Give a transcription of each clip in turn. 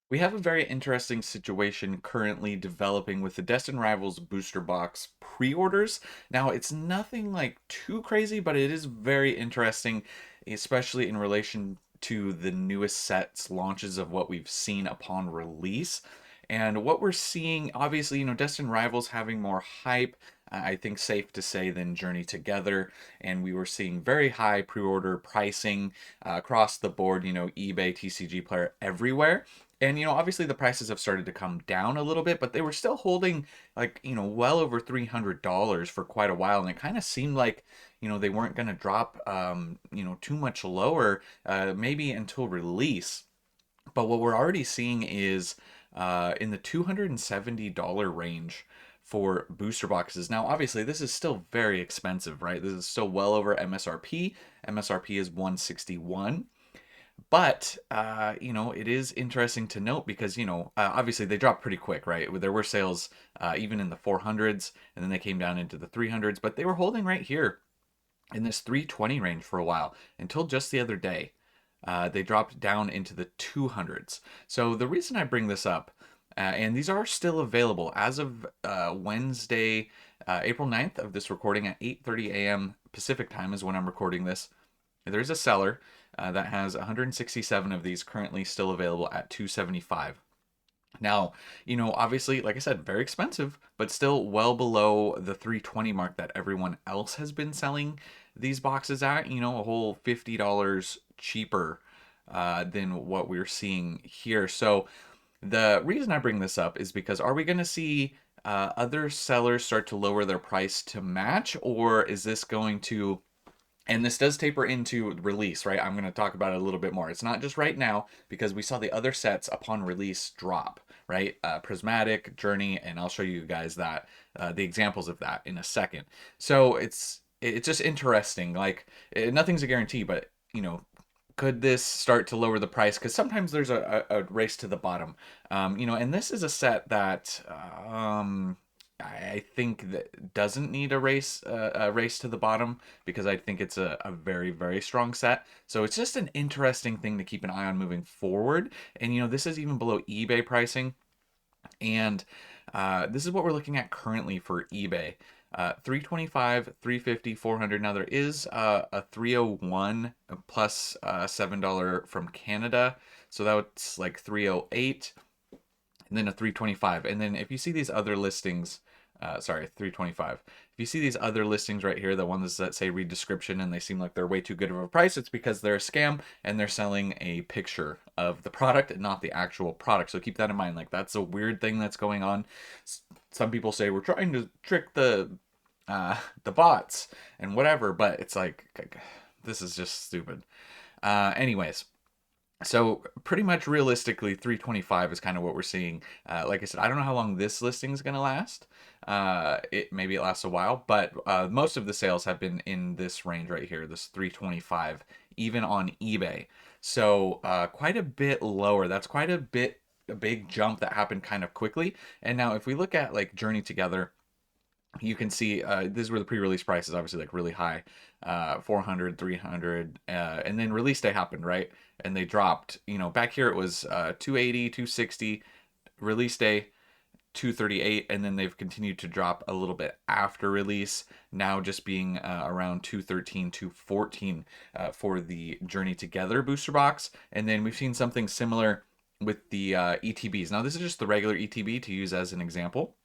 We have a very interesting situation currently developing with the Destined Rivals booster box pre-orders. Now, it's nothing like too crazy, but it is very interesting, especially in relation to the newest sets launches of what we've seen upon release. And what we're seeing, obviously, Destined Rivals having more hype, I think safe to say, than Journey Together. And we were seeing very high pre-order pricing across the board, eBay, TCG Player, everywhere. And obviously the prices have started to come down a little bit, but they were still holding like, well over $300 for quite a while. And it kind of seemed like, they weren't going to drop, too much lower, maybe until release. But what we're already seeing is in the $270 range for booster boxes. Now, obviously, this is still very expensive, right? This is still well over MSRP. MSRP is 161. But it is interesting to note because obviously they dropped pretty quick, right? There were sales even in the 400s, and then they came down into the 300s, but they were holding right here in this 320 range for a while until just the other day. They dropped down into the 200s. So the reason I bring this up, and these are still available as of Wednesday, April 9th of this recording at 8:30 a.m. Pacific time is when I'm recording this. There's a seller that has 167 of these currently still available at 275. Now, obviously, like I said, very expensive, but still well below the 320 mark that everyone else has been selling these boxes at, a whole $50 cheaper than what we're seeing here. So the reason I bring this up is because are we going to see other sellers start to lower their price to match, or is this going to, and this does taper into release, right? I'm going to talk about it a little bit more. It's not just right now because we saw the other sets upon release drop, right? Prismatic, Journey, and I'll show you guys that the examples of that in a second. So it's just interesting. Like nothing's a guarantee, but could this start to lower the price? Because sometimes there's a race to the bottom, and this is a set that I think that doesn't need a race to the bottom because I think it's a very, very strong set. So it's just an interesting thing to keep an eye on moving forward. And this is even below eBay pricing. And this is what we're looking at currently for eBay. 325, 350, 400. Now there is a 301 plus $7 from Canada. So that's like 308 and then a 325. And then if you see these other listings, sorry, 325. If you see these other listings right here, the ones that say read description and they seem like they're way too good of a price, it's because they're a scam and they're selling a picture of the product and not the actual product. So keep that in mind. Like that's a weird thing that's going on. Some people say we're trying to trick the bots and whatever, but it's like this is just stupid. Anyways, so pretty much realistically, 325 is kind of what we're seeing. Like I said, I don't know how long this listing is going to last. Maybe it lasts a while, but most of the sales have been in this range right here, this 325, even on eBay. So quite a bit lower. That's quite a big jump that happened kind of quickly. And now if we look at like Journey Together, you can see this were the pre-release prices, obviously like really high, 400, 300, and then release day happened, right? And they dropped, back here it was 280, 260, release day 238, and then they've continued to drop a little bit after release, now just being around 213, 214 for the Journey Together booster box. And then we've seen something similar with the ETBs. Now this is just the regular ETB to use as an example.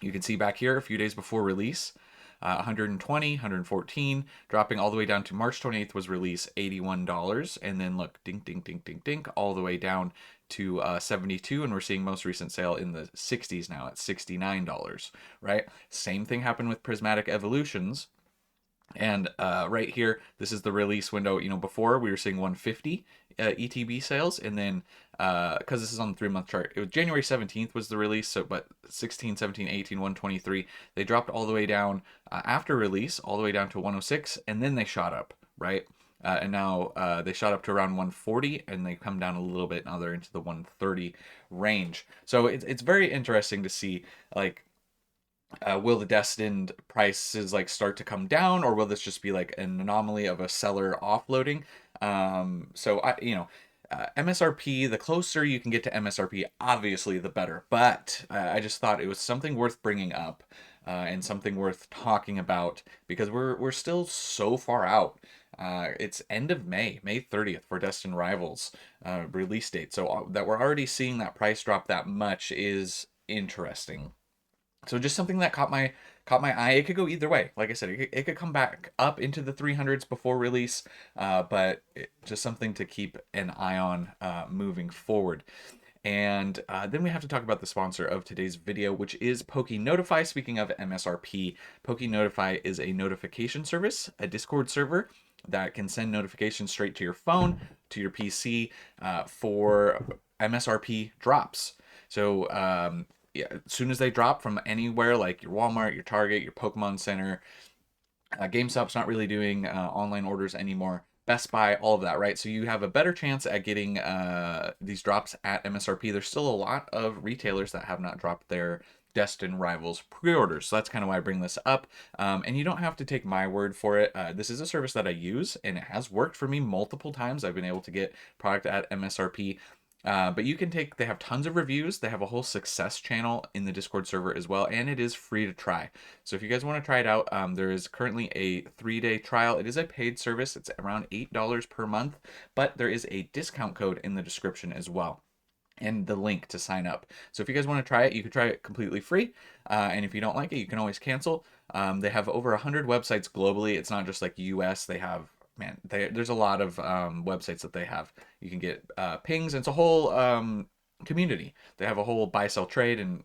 You can see back here a few days before release, 120, 114, dropping all the way down to March 28th was release, $81. And then look, dink, dink, dink, dink, dink, all the way down to 72. And we're seeing most recent sale in the 60s now at $69, right? Same thing happened with Prismatic Evolutions. And right here, this is the release window. Before we were seeing 150 ETB sales, and then because this is on the 3-month chart, it was January 17th was the release. So, but 16, 17, 18, 123, they dropped all the way down after release, all the way down to 106, and then they shot up, right? And now they shot up to around 140, and they come down a little bit. Now they're into the 130 range. So it's very interesting to see like will the destined prices like start to come down, or will this just be like an anomaly of a seller offloading? So I MSRP, the closer you can get to MSRP, obviously the better. But I just thought it was something worth bringing up, and something worth talking about, because we're still so far out. It's end of May, May 30th for Destined Rivals release date. So that we're already seeing that price drop that much is interesting. So just something that caught my eye. It could go either way. Like I said, it could come back up into the 300s before release, but just something to keep an eye on moving forward. And then we have to talk about the sponsor of today's video, which is Notify. Speaking of MSRP, Notify is a notification service, a Discord server that can send notifications straight to your phone, to your PC, for MSRP drops. So yeah, as soon as they drop from anywhere, like your Walmart, your Target, your Pokemon Center, GameStop's not really doing online orders anymore. Best Buy, all of that, right? So you have a better chance at getting these drops at MSRP. There's still a lot of retailers that have not dropped their Destined Rivals pre-orders. So that's kind of why I bring this up. And you don't have to take my word for it. This is a service that I use, and it has worked for me multiple times. I've been able to get product at MSRP. But you can they have tons of reviews. They have a whole success channel in the Discord server as well, and it is free to try. So if you guys want to try it out, there is currently a 3-day trial. It is a paid service. It's around $8 per month, but there is a discount code in the description as well, and the link to sign up. So if you guys want to try it, you can try it completely free. And if you don't like it, you can always cancel. They have over 100 websites globally. It's not just like US. They have, man, there's a lot of websites that they have. You can get pings. It's a whole community. They have a whole buy, sell, trade, and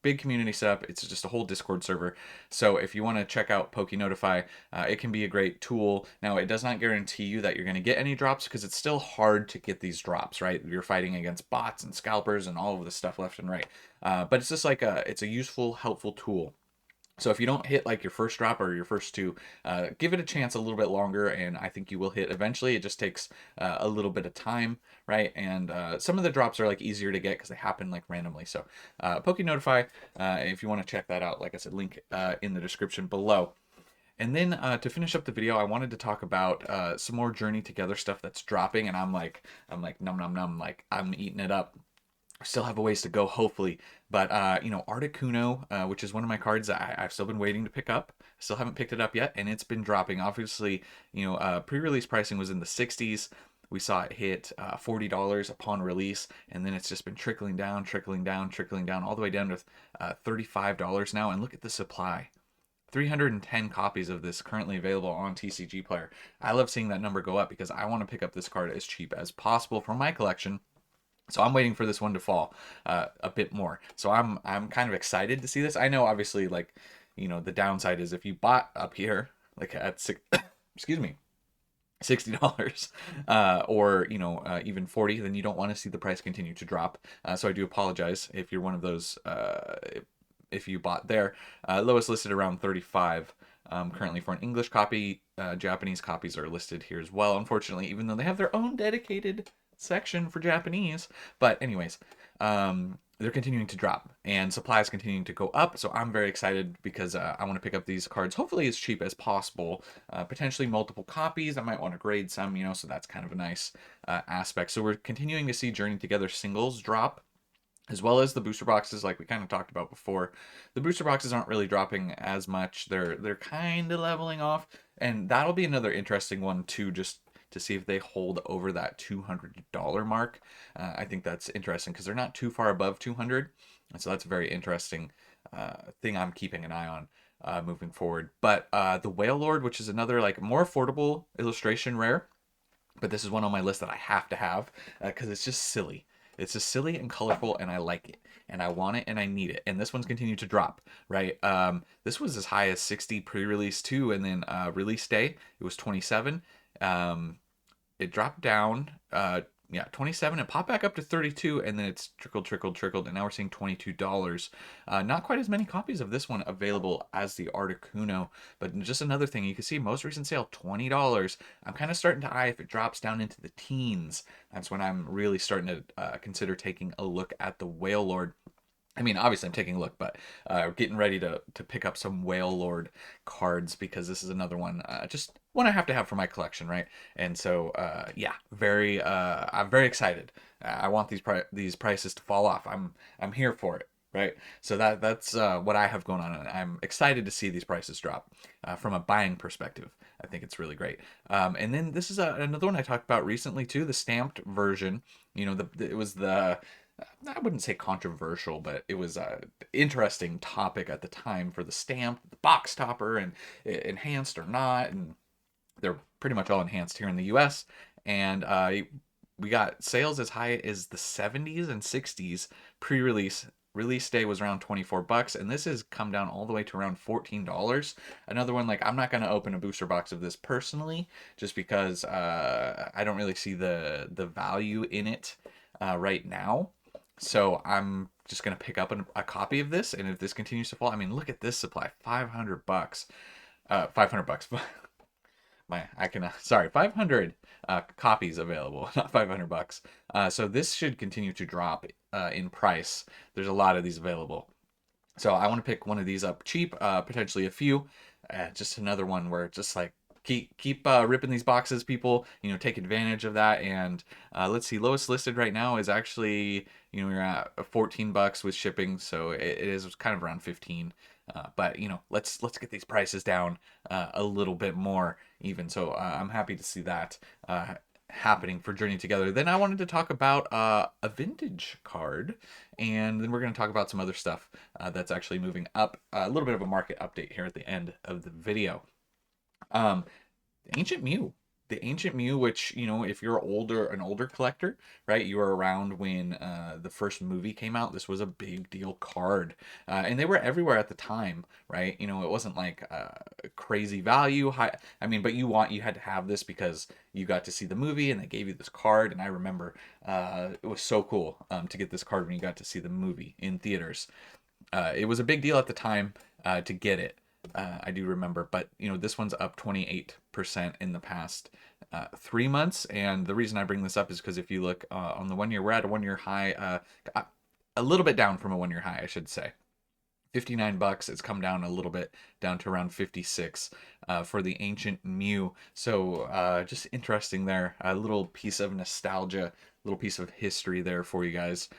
big community setup. It's just a whole Discord server. So if you want to check out Notify, it can be a great tool. Now, it does not guarantee you that you're going to get any drops, because it's still hard to get these drops, right? You're fighting against bots and scalpers and all of this stuff left and right. But it's just like it's a useful, helpful tool. So if you don't hit like your first drop or your first two, give it a chance a little bit longer, and I think you will hit eventually. It just takes a little bit of time, right? And some of the drops are like easier to get because they happen like randomly. So Notify, if you want to check that out, like I said, link in the description below. And then to finish up the video, I wanted to talk about some more Journey Together stuff that's dropping, and I'm like num num num, like I'm eating it up. Still have a ways to go, hopefully. But Articuno, which is one of my cards that I've still been waiting to pick up. Still haven't picked it up yet, and it's been dropping. Obviously, pre-release pricing was in the 60s. We saw it hit $40 upon release, and then it's just been trickling down, trickling down, trickling down, all the way down to $35 now. And look at the supply. 310 copies of this currently available on TCG Player. I love seeing that number go up because I want to pick up this card as cheap as possible for my collection. So I'm waiting for this one to fall a bit more. So I'm kind of excited to see this. I know, obviously, like, the downside is if you bought up here, like at excuse me, $60, or even 40, then you don't want to see the price continue to drop. So I do apologize if you're one of those. If you bought there, lowest listed around 35. Currently for an English copy. Japanese copies are listed here as well, unfortunately, even though they have their own dedicated section for Japanese. But anyways, they're continuing to drop, and supply is continuing to go up. So I'm very excited because I want to pick up these cards hopefully as cheap as possible. Potentially multiple copies. I might want to grade some, so that's kind of a nice aspect. So we're continuing to see Journey Together singles drop, as well as the booster boxes, like we kind of talked about before. The booster boxes aren't really dropping as much. They're kind of leveling off, and that'll be another interesting one too, just to see if they hold over that $200 mark. I think that's interesting because they're not too far above 200, and so that's a very interesting thing I'm keeping an eye on moving forward. But the Whale Lord, which is another like more affordable illustration rare, but this is one on my list that I have to have because it's just silly. It's just silly and colorful, and I like it, and I want it, and I need it. And this one's continued to drop, right? This was as high as 60 pre-release too, and then release day it was 27. It dropped down, 27. It popped back up to 32, and then it's trickled, and now we're seeing $22. Not quite as many copies of this one available as the Articuno, but just another thing you can see, most recent sale $20. I'm kind of starting to eye if it drops down into the teens. That's when I'm really starting to consider taking a look at the Whale Lord. I mean, obviously I'm taking a look, but getting ready to pick up some Whale Lord cards because this is another one. Just one I have to have for my collection, right? And so, yeah, I'm very excited. I want these prices to fall off. I'm here for it, right? So that's what I have going on, and I'm excited to see these prices drop from a buying perspective. I think it's really great. And then this is another one I talked about recently too, the stamped version. You know, it was the I wouldn't say controversial, but it was a interesting topic at the time for the stamp, the box topper, and enhanced or not, and they're pretty much all enhanced here in the U.S. And we got sales as high as the 70s and 60s pre-release. Release day was around 24 bucks, and this has come down all the way to around $14. Another one, like, I'm not going to open a booster box of this personally, just because I don't really see the value in it right now. So I'm just going to pick up a copy of this, and if this continues to fall, I mean, look at this supply, 500 bucks. 500 bucks. I can sorry, 500 copies available, not 500 bucks. So this should continue to drop in price. There's a lot of these available. So I want to pick one of these up cheap, potentially a few. Just another one where just like keep ripping these boxes, people. You know, take advantage of that. And let's see, lowest listed right now is actually, you know, you're at 14 bucks with shipping, so it is kind of around 15. But you know, let's get these prices down a little bit more even. So I'm happy to see that happening for Journey Together. Then I wanted to talk about a vintage card, and then we're going to talk about some other stuff that's actually moving up. A little bit of a market update here at the end of the video. Um, Ancient Mew. The Ancient Mew, which, you know, if you're an older collector, right, you were around when the first movie came out. This was a big deal card, and they were everywhere at the time, right? You know, it wasn't like crazy value, high. I mean, but you had to have this because you got to see the movie, and they gave you this card. And I remember it was so cool to get this card when you got to see the movie in theaters. It was a big deal at the time to get it. I do remember, but you know, this one's up 28% in the past 3 months. And the reason I bring this up is because if you look on the 1 year, we're at a 1 year high, a little bit down from a 1 year high, I should say. 59 bucks. It's come down a little bit, down to around 56 for the Ancient Mew. So just interesting there. A little piece of nostalgia, little piece of history there for you guys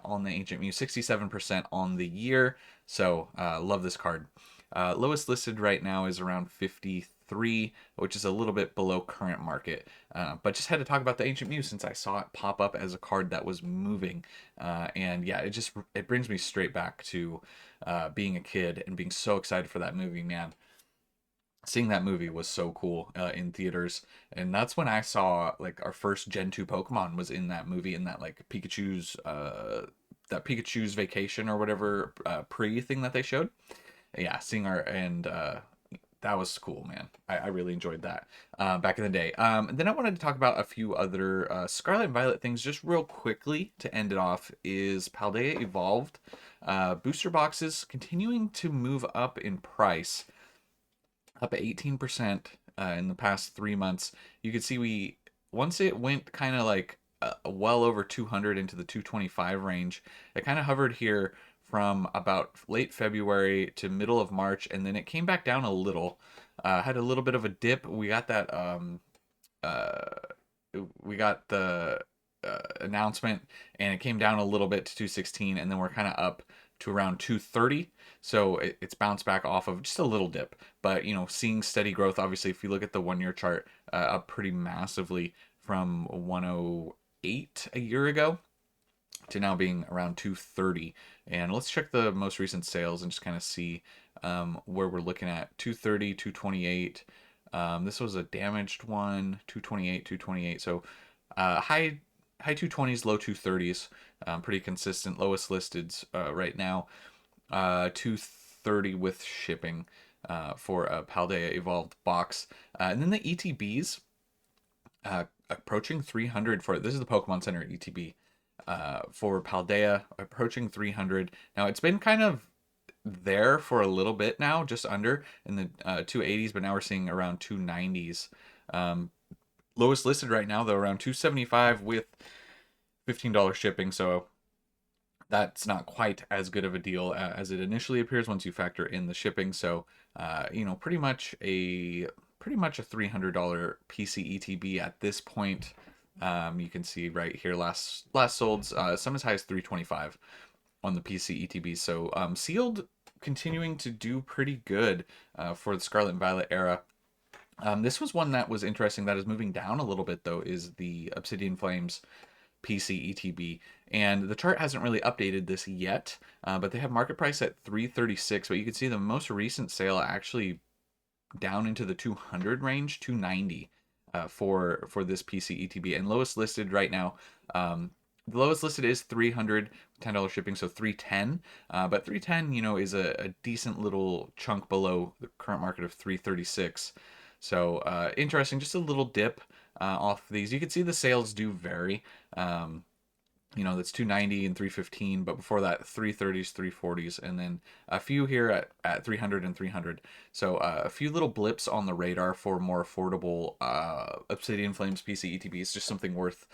on the Ancient Mew. 67% on the year. So love this card. Lowest listed right now is around 53, which is a little bit below current market. But just had to talk about the Ancient Mew since I saw it pop up as a card that was moving. And yeah, it brings me straight back to being a kid and being so excited for that movie, man. Seeing that movie was so cool in theaters, and that's when I saw like our first Gen 2 Pokemon was in that movie, in that like Pikachu's Vacation or whatever pre thing that they showed. Yeah, seeing our and that was cool, man. I really enjoyed that back in the day. And then I wanted to talk about a few other Scarlet and Violet things just real quickly to end it off. Is Paldea Evolved booster boxes continuing to move up in price, up 18% in the past 3 months. You could see once it went kind of like well over 200 into the 225 range, it kind of hovered here from about late February to middle of March, and then it came back down a little. Had a little bit of a dip. We got that. Uh, we got the announcement, and it came down a little bit to 216, and then we're kind of up to around 230. So it's bounced back off of just a little dip, but you know, seeing steady growth. Obviously, if you look at the 1 year chart, up pretty massively from 108 a year ago to now being around 230. And let's check the most recent sales and just kind of see where we're looking at. 230, 228. This was a damaged one. 228, 228. So high 220s, low 230s. Pretty consistent. Lowest listed right now. 230 with shipping for a Paldea Evolved box. And then the ETBs approaching 300 for it. This is the Pokemon Center ETB. For Paldea, approaching 300. Now, it's been kind of there for a little bit now, just under in the 280s, but now we're seeing around 290s. Lowest listed right now, though, around 275 with $15 shipping, so that's not quite as good of a deal as it initially appears once you factor in the shipping. So, you know, pretty much a pretty much a $300 PC ETB at this point. You can see right here, last sold some as high as 325 on the PC ETB. So sealed continuing to do pretty good for the Scarlet and Violet era. This was one that was interesting that is moving down a little bit, though, is the Obsidian Flames PC ETB. And the chart hasn't really updated this yet, but they have market price at 336. But you can see the most recent sale actually down into the 200 range, 290 for this PC ETB. And lowest listed right now, the lowest listed is $310 shipping, so 310. But 310, you know, is a decent little chunk below the current market of 336. So interesting, just a little dip off these. You can see the sales do vary. You know, that's 290 and 315, but before that 330s, 340s, and then a few here at 300 and 300. So a few little blips on the radar for more affordable Obsidian Flames PC ETBs, just something worth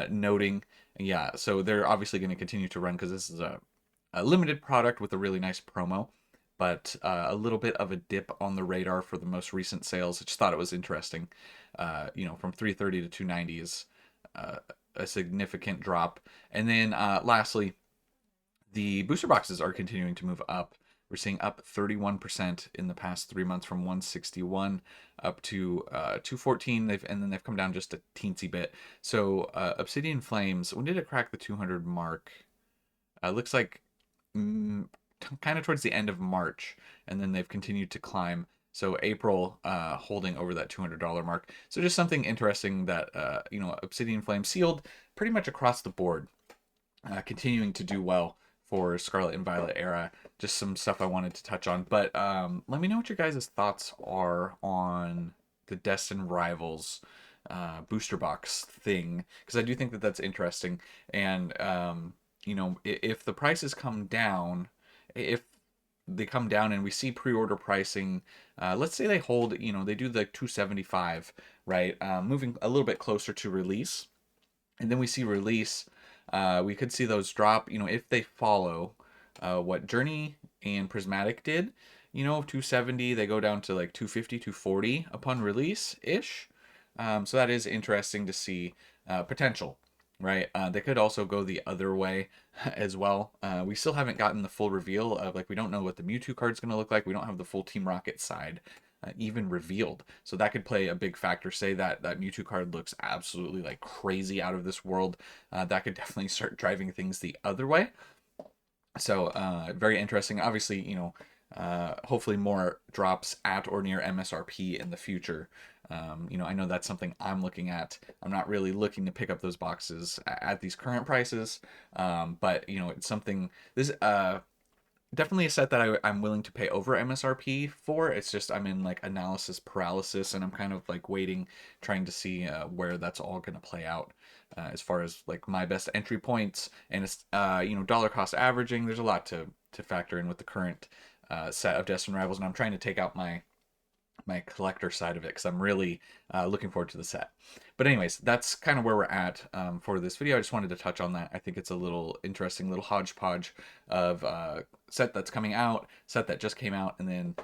noting. Yeah, so they're obviously going to continue to run because this is a limited product with a really nice promo, but a little bit of a dip on the radar for the most recent sales. I just thought it was interesting. You know, from 330 to 290 is a significant drop. And then lastly, the booster boxes are continuing to move up. We're seeing up 31% in the past 3 months, from 161 up to 214. And then they've come down just a teensy bit. So Obsidian Flames, when did it crack the 200 mark? Looks like kind of towards the end of March, and then they've continued to climb. So April holding over that $200 mark. So just something interesting that, you know, Obsidian Flame sealed pretty much across the board, continuing to do well for Scarlet and Violet era. Just some stuff I wanted to touch on. But let me know what your guys' thoughts are on the Destined Rivals booster box thing, because I do think that that's interesting. And, you know, if the prices come down, if they come down and we see pre-order pricing, let's say they hold, you know, they do the 275, right, moving a little bit closer to release, and then we see release, we could see those drop, you know, if they follow what Journey and Prismatic did, you know, 270, they go down to like 250, 240 upon release ish. So that is interesting to see potential, right? They could also go the other way as well. We still haven't gotten the full reveal of, like, we don't know what the Mewtwo card's going to look like. We don't have the full Team Rocket side even revealed. So that could play a big factor. Say that Mewtwo card looks absolutely like crazy out of this world. That could definitely start driving things the other way. So very interesting. Obviously, you know, hopefully more drops at or near MSRP in the future. You know, I know that's something I'm looking at. I'm not really looking to pick up those boxes at these current prices, but you know, it's something. This definitely a set that I'm willing to pay over MSRP for. It's just I'm in like analysis paralysis, and I'm kind of like waiting, trying to see where that's all going to play out. As far as like my best entry points, and it's you know, dollar cost averaging. There's a lot to factor in with the current set of Destined Rivals, and I'm trying to take out my collector side of it because I'm really looking forward to the set. But anyways, that's kind of where we're at for this video. I just wanted to touch on that. I think it's a little interesting little hodgepodge of set that's coming out, set that just came out, and then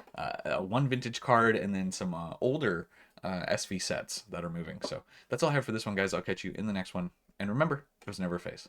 one vintage card, and then some older SV sets that are moving. So that's all I have for this one, guys. I'll catch you in the next one. And remember, there's never a phase.